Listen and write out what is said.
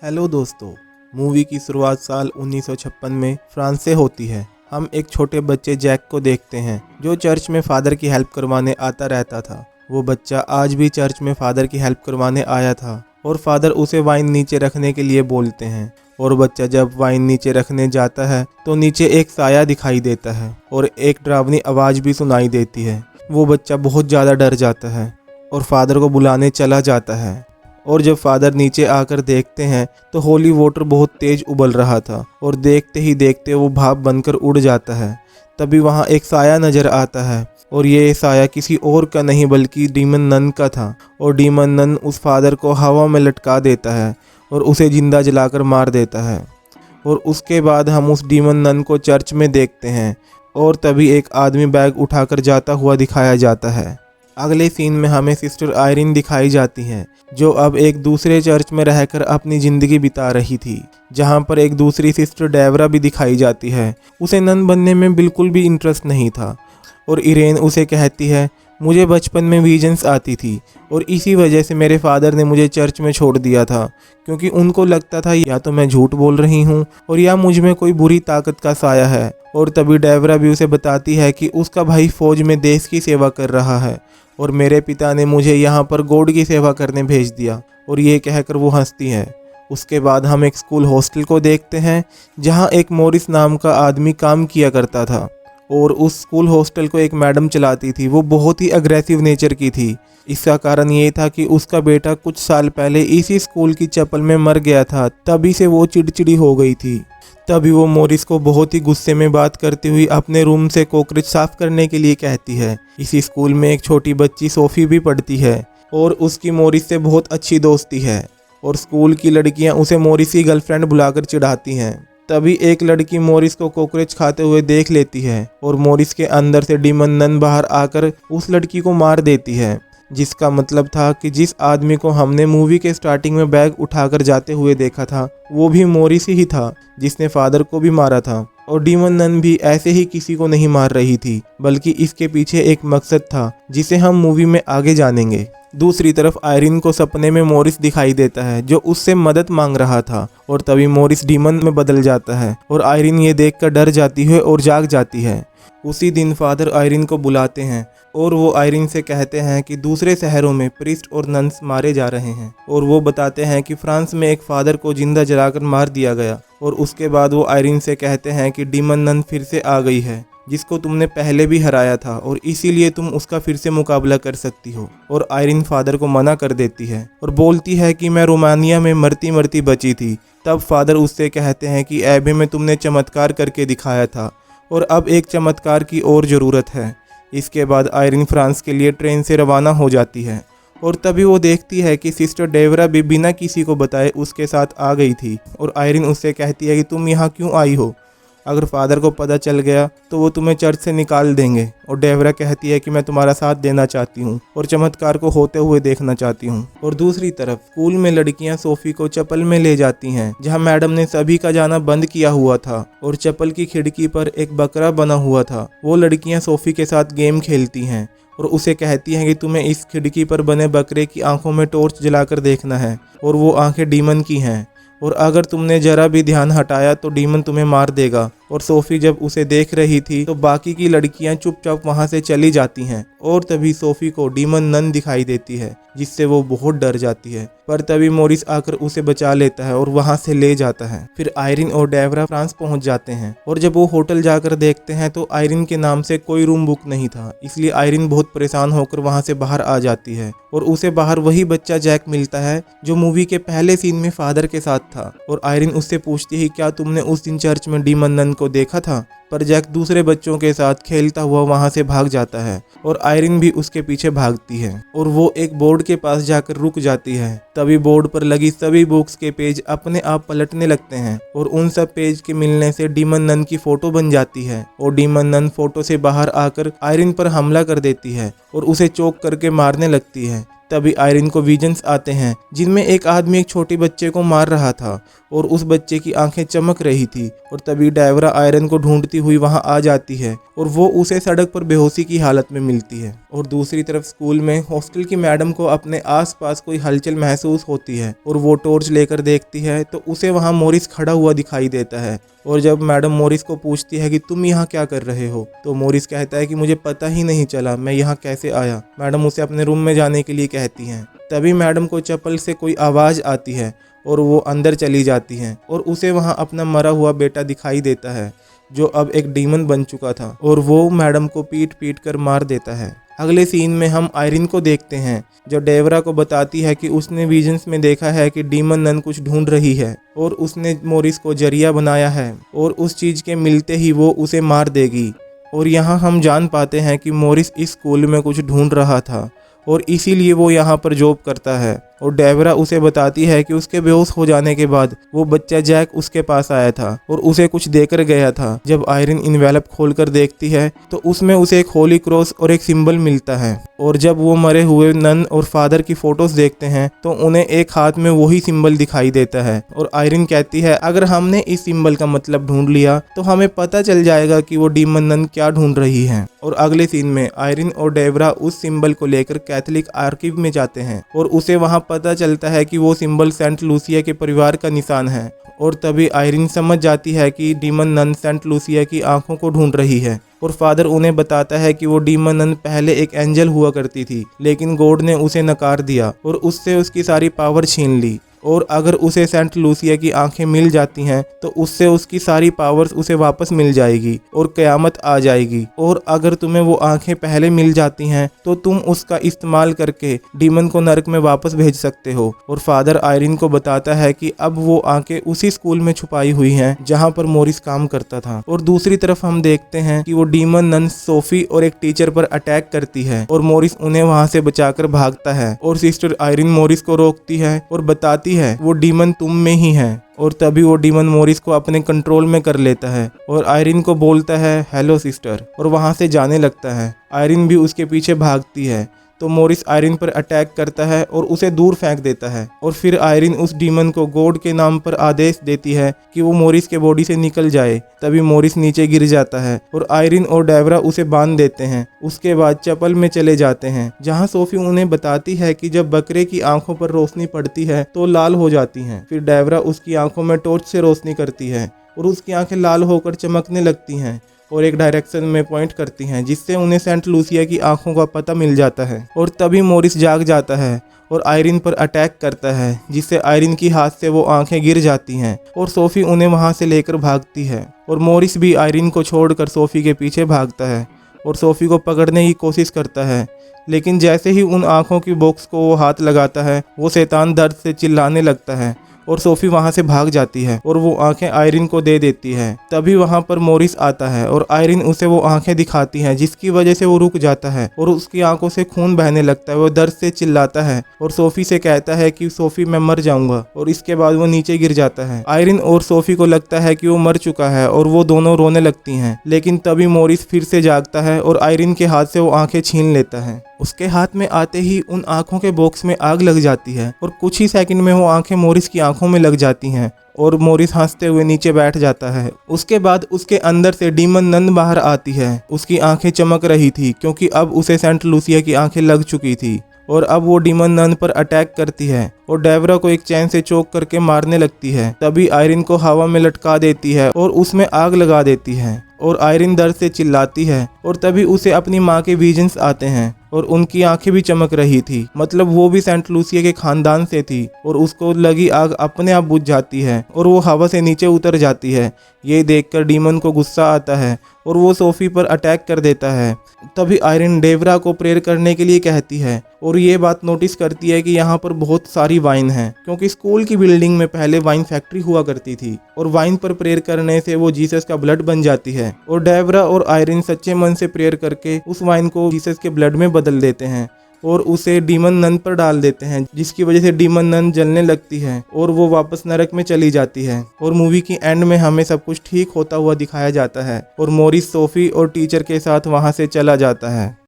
Hello दोस्तों। Movie की शुरुआत साल 1956 में फ्रांस से होती है। हम एक छोटे बच्चे जैक को देखते हैं जो चर्च में फादर की हेल्प करवाने आता रहता था। वो बच्चा आज भी चर्च में फादर की हेल्प करवाने आया था और फादर उसे वाइन नीचे रखने के लिए बोलते हैं। और बच्चा जब वाइन नीचे रखने जाता है तो नीचे एक साया दिखाई देता है और एक डरावनी आवाज़ भी सुनाई देती है। वो बच्चा बहुत ज़्यादा डर जाता है और फादर को बुलाने चला जाता है। और जब फादर नीचे आकर देखते हैं तो होली वाटर बहुत तेज उबल रहा था और देखते ही देखते वो भाप बनकर उड़ जाता है। तभी वहाँ एक साया नज़र आता है और ये साया किसी और का नहीं बल्कि डीमन नन का था। और डीमन नन उस फादर को हवा में लटका देता है और उसे जिंदा जलाकर मार देता है। और उसके बाद हम उस डीमन नन को चर्च में देखते हैं और तभी एक आदमी बैग उठाकर जाता हुआ दिखाया जाता है। अगले सीन में हमें सिस्टर आयरिन दिखाई जाती हैं जो अब एक दूसरे चर्च में रहकर अपनी ज़िंदगी बिता रही थी, जहां पर एक दूसरी सिस्टर डेवरा भी दिखाई जाती है। उसे नन बनने में बिल्कुल भी इंटरेस्ट नहीं था और इरेन उसे कहती है, मुझे बचपन में विजन्स आती थी और इसी वजह से मेरे फादर ने मुझे चर्च में छोड़ दिया था, क्योंकि उनको लगता था या तो मैं झूठ बोल रही हूँ और या मुझ में कोई बुरी ताकत का साया है। और तभी डेवरा भी उसे बताती है कि उसका भाई फौज में देश की सेवा कर रहा है और मेरे पिता ने मुझे यहाँ पर गॉड की सेवा करने भेज दिया। और ये कहकर वो हंसती है। उसके बाद हम एक स्कूल हॉस्टल को देखते हैं जहाँ एक मॉरिस नाम का आदमी काम किया करता था और उस स्कूल हॉस्टल को एक मैडम चलाती थी। वो बहुत ही अग्रेसिव नेचर की थी। इसका कारण ये था कि उसका बेटा कुछ साल पहले इसी स्कूल की चप्पल में मर गया था, तभी से वो चिड़चिड़ी हो गई थी। तभी वो मॉरिस को बहुत ही गुस्से में बात करती हुई अपने रूम से कॉकरोच साफ करने के लिए कहती है। इसी स्कूल में एक छोटी बच्ची सोफी भी पढ़ती है और उसकी मॉरिस से बहुत अच्छी दोस्ती है और स्कूल की लड़कियां उसे मॉरिस की गर्लफ्रेंड बुलाकर चिढ़ाती हैं। तभी एक लड़की मॉरिस को कॉकरोच खाते हुए देख लेती है और मॉरिस के अंदर से डीमन नन बाहर आकर उस लड़की को मार देती है, जिसका मतलब था कि जिस आदमी को हमने मूवी के स्टार्टिंग में बैग उठाकर जाते हुए देखा था वो भी मॉरिस ही था जिसने फादर को भी मारा था। और डीमन नन भी ऐसे ही किसी को नहीं मार रही थी, बल्कि इसके पीछे एक मकसद था जिसे हम मूवी में आगे जानेंगे। दूसरी तरफ आयरिन को सपने में मॉरिस दिखाई देता है जो उससे मदद मांग रहा था और तभी मॉरिस डीमन में बदल जाता है और आयरिन ये देखकर डर जाती है और जाग जाती है। उसी दिन फादर आयरिन को बुलाते हैं और वो आयरिन से कहते हैं कि दूसरे शहरों में प्रीस्ट और नन्स मारे जा रहे हैं और वो बताते हैं कि फ्रांस में एक फादर को जिंदा जलाकर मार दिया गया। और उसके बाद वो आयरिन से कहते हैं कि डीमन नन फिर से आ गई है जिसको तुमने पहले भी हराया था और इसीलिए तुम उसका फिर से मुकाबला कर सकती हो। और आयरिन फादर को मना कर देती है और बोलती है कि मैं रोमानिया में मरती मरती बची थी। तब फादर उससे कहते हैं कि एबे में तुमने चमत्कार करके दिखाया था और अब एक चमत्कार की और ज़रूरत है। इसके बाद आयरिन फ्रांस के लिए ट्रेन से रवाना हो जाती है और तभी वो देखती है कि सिस्टर डेवरा भी बिना किसी को बताए उसके साथ आ गई थी। और आयरिन उससे कहती है कि तुम यहाँ क्यों आई हो, अगर फादर को पता चल गया तो वो तुम्हें चर्च से निकाल देंगे। और डेवरा कहती है कि मैं तुम्हारा साथ देना चाहती हूँ और चमत्कार को होते हुए देखना चाहती हूँ। और दूसरी तरफ स्कूल में लड़कियां सोफी को चप्पल में ले जाती हैं जहाँ मैडम ने सभी का जाना बंद किया हुआ था और चप्पल की खिड़की पर एक बकरा बना हुआ था। वो लड़कियां सोफी के साथ गेम खेलती हैं और उसे कहती हैं कि तुम्हें इस खिड़की पर बने बकरे की आंखों में टॉर्च जलाकर देखना है और वो आंखें डीमन की हैं और अगर तुमने जरा भी ध्यान हटाया तो डीमन तुम्हें मार देगा। और सोफी जब उसे देख रही थी तो बाकी की लड़कियां चुपचाप वहां से चली जाती हैं और तभी सोफी को डीमन नन दिखाई देती है जिससे वो बहुत डर जाती है। पर तभी मॉरिस आकर उसे बचा लेता है और वहां से ले जाता है। फिर आयरिन और डेवरा फ्रांस पहुंच जाते हैं और जब वो होटल जाकर देखते हैं तो आयरिन के नाम से कोई रूम बुक नहीं था, इसलिए आयरिन बहुत परेशान होकर वहां से बाहर आ जाती है और उसे बाहर वही बच्चा जैक मिलता है जो मूवी के पहले सीन में फादर के साथ था। और आयरिन उससे पूछती है क्या तुमने उस दिन चर्च में डीमन नन को देखा था। पर जैक दूसरे बच्चों के साथ खेलता हुआ वहां से भाग जाता है और आयरिन भी उसके पीछे भागती है और वो एक बोर्ड के पास जाकर रुक जाती है। तभी बोर्ड पर लगी सभी बुक्स के पेज अपने आप पलटने लगते हैं और उन सब पेज के मिलने से डीमन नन की फोटो बन जाती है और डीमन नन फोटो से बाहर आकर आयरिन पर हमला कर देती है और उसे चोक करके मारने लगती है। तभी आयरिन को विजन्स आते हैं जिनमें एक आदमी एक छोटे बच्चे को मार रहा था और उस बच्चे की आंखें चमक रही थी। और तभी डेवरा आयरन को ढूंढती भागती हुई वहां आ जाती है और वो उसे सड़क पर बेहोशी की हालत में मिलती है। और दूसरी तरफ स्कूल में हॉस्टल की मैडम को अपने आसपास कोई हलचल महसूस होती है और वो टॉर्च लेकर देखती है तो उसे वहां मोरिस खड़ा हुआ दिखाई देता है। और जब मैडम मोरिस को पूछती है कि तुम यहाँ क्या कर रहे हो, तो मोरिस कहता है कि मुझे पता ही नहीं चला मैं यहाँ कैसे आया। मैडम उसे अपने रूम में जाने के लिए कहती हैं। तभी मैडम को चप्पल से कोई आवाज़ आती है और वो अंदर चली जाती हैं और उसे वहाँ अपना मरा हुआ बेटा दिखाई देता है जो अब एक डीमन बन चुका था और वो मैडम को पीट पीट कर मार देता है। अगले सीन में हम आयरिन को देखते हैं जो डेवरा को बताती है कि उसने विजन्स में देखा है कि डीमन नन कुछ ढूंढ रही है और उसने मोरिस को जरिया बनाया है और उस चीज़ के मिलते ही वो उसे मार देगी। और यहाँ हम जान पाते हैं कि मोरिस इस स्कूल में कुछ ढूंढ रहा था और इसीलिए वो यहाँ पर जॉब करता है। और डेवरा उसे बताती है कि उसके बेहोश हो जाने के बाद वो बच्चा जैक उसके पास आया था और उसे कुछ देकर गया था। जब आयरिन इन्वेलप खोलकर देखती है तो उसमें उसे एक होली क्रॉस और एक सिंबल मिलता है। और जब वो मरे हुए नन और फादर की फोटोज देखते हैं तो उन्हें एक हाथ में वही सिंबल दिखाई देता है। और आयरिन कहती है अगर हमने इस सिंबल का मतलब ढूंढ लिया तो हमें पता चल जाएगा कि वो डीमन नन क्या ढूंढ रही है। और अगले सीन में आयरिन और डेवरा उस सिंबल को लेकर कैथोलिक आर्कीव में जाते हैं और उसे वहां पता चलता है कि वो सिंबल सेंट लूसिया के परिवार का निशान है। और तभी आयरिन समझ जाती है कि डीमन नन सेंट लूसिया की आंखों को ढूंढ रही है। और फादर उन्हें बताता है कि वो डीमन नन पहले एक एंजल हुआ करती थी लेकिन गॉड ने उसे नकार दिया और उससे उसकी सारी पावर छीन ली। और अगर उसे सेंट लूसिया की आंखें मिल जाती हैं तो उससे उसकी सारी पावर्स उसे वापस मिल जाएगी और क़यामत आ जाएगी। और अगर तुम्हें वो आंखें पहले मिल जाती हैं तो तुम उसका इस्तेमाल करके डीमन को नरक में वापस भेज सकते हो। और फादर आयरिन को बताता है कि अब वो आंखें उसी स्कूल में छुपाई हुई हैं जहां पर मोरिस काम करता था। और दूसरी तरफ हम देखते हैं कि वो डीमन नन सोफी और एक टीचर पर अटैक करती है और मोरिस उन्हें वहां से बचाकर भागता है। और सिस्टर आयरिन मोरिस को रोकती है और बताती है वो डीमन तुम में ही है। और तभी वो डीमन मोरिस को अपने कंट्रोल में कर लेता है और आयरिन को बोलता है हेलो सिस्टर और वहां से जाने लगता है। आयरिन भी उसके पीछे भागती है तो मोरिस आयरिन पर अटैक करता है और उसे दूर फेंक देता है। और फिर आयरिन उस डीमन को गॉड के नाम पर आदेश देती है कि वो मोरिस के बॉडी से निकल जाए। तभी मोरिस नीचे गिर जाता है और आयरिन और डेवरा उसे बांध देते हैं। उसके बाद चपल में चले जाते हैं जहां सोफी उन्हें बताती है कि जब बकरे की आंखों पर रोशनी पड़ती है तो लाल हो जाती हैं। फिर डेवरा उसकी आंखों में टॉर्च से रोशनी करती है और उसकी आंखें लाल होकर चमकने लगती हैं और एक डायरेक्शन में पॉइंट करती हैं जिससे उन्हें सेंट लूसिया की आंखों का पता मिल जाता है। और तभी मोरिस जाग जाता है और आयरिन पर अटैक करता है जिससे आयरिन की हाथ से वो आंखें गिर जाती हैं और सोफी उन्हें वहां से लेकर भागती है। और मोरिस भी आयरिन को छोड़कर सोफी के पीछे भागता है और सोफी को पकड़ने की कोशिश करता है। लेकिन जैसे ही उन आंखों की बॉक्स को वो हाथ लगाता है वो शैतान दर्द से चिल्लाने लगता है और सोफी वहां से भाग जाती है और वो आंखें आयरिन को दे देती है। तभी वहां पर मोरिस आता है और आयरिन उसे वो आंखें दिखाती है जिसकी वजह से वो रुक जाता है और उसकी आंखों से खून बहने लगता है। वो दर्द से चिल्लाता है और सोफी से कहता है कि सोफी मैं मर जाऊंगा और इसके बाद वो नीचे गिर जाता है। आयरिन और सोफी को लगता है कि वो मर चुका है और वो दोनों रोने लगती हैं। लेकिन तभी मोरिस फिर से जागता है और आयरिन के हाथ से वो आंखें छीन लेता है। उसके हाथ में आते ही उन आंखों के बॉक्स में आग लग जाती है और कुछ ही सेकंड में वो आंखें मोरिस की आंखों में लग जाती हैं और मोरिस हंसते हुए नीचे बैठ जाता है। उसके बाद उसके अंदर से डीमन नन बाहर आती है। उसकी आंखें चमक रही थी क्योंकि अब उसे सेंट लूसिया की आंखें लग चुकी थी और अब वो डीमन नन पर अटैक करती है और डेवरा को एक चैन से चोक करके मारने लगती है। तभी आयरिन को हवा में लटका देती है और उसमें आग लगा देती है और आयरिन दर्द से चिल्लाती है। और तभी उसे अपनी माँ के विजन्स आते हैं और उनकी आंखें भी चमक रही थी, मतलब वो भी सेंट लूसिया के खानदान से थी। और उसको लगी आग अपने आप बुझ जाती है और वो हवा से नीचे उतर जाती है। ये देखकर डीमन को गुस्सा आता है और वो सोफी पर अटैक कर देता है। तभी आयरिन डेवरा को प्रेयर करने के लिए कहती है और ये बात नोटिस करती है कि यहाँ पर बहुत सारी वाइन है क्योंकि स्कूल की बिल्डिंग में पहले वाइन फैक्ट्री हुआ करती थी और वाइन पर प्रेयर करने से वो जीसस का ब्लड बन जाती है। और डेवरा और आयरिन सच्चे मन से प्रेयर करके उस वाइन को जीसस के ब्लड में बदल देते हैं और उसे डीमन नन पर डाल देते हैं जिसकी वजह से डीमन नन जलने लगती है और वो वापस नरक में चली जाती है। और मूवी की एंड में हमें सब कुछ ठीक होता हुआ दिखाया जाता है और मोरिस सोफी और टीचर के साथ वहां से चला जाता है।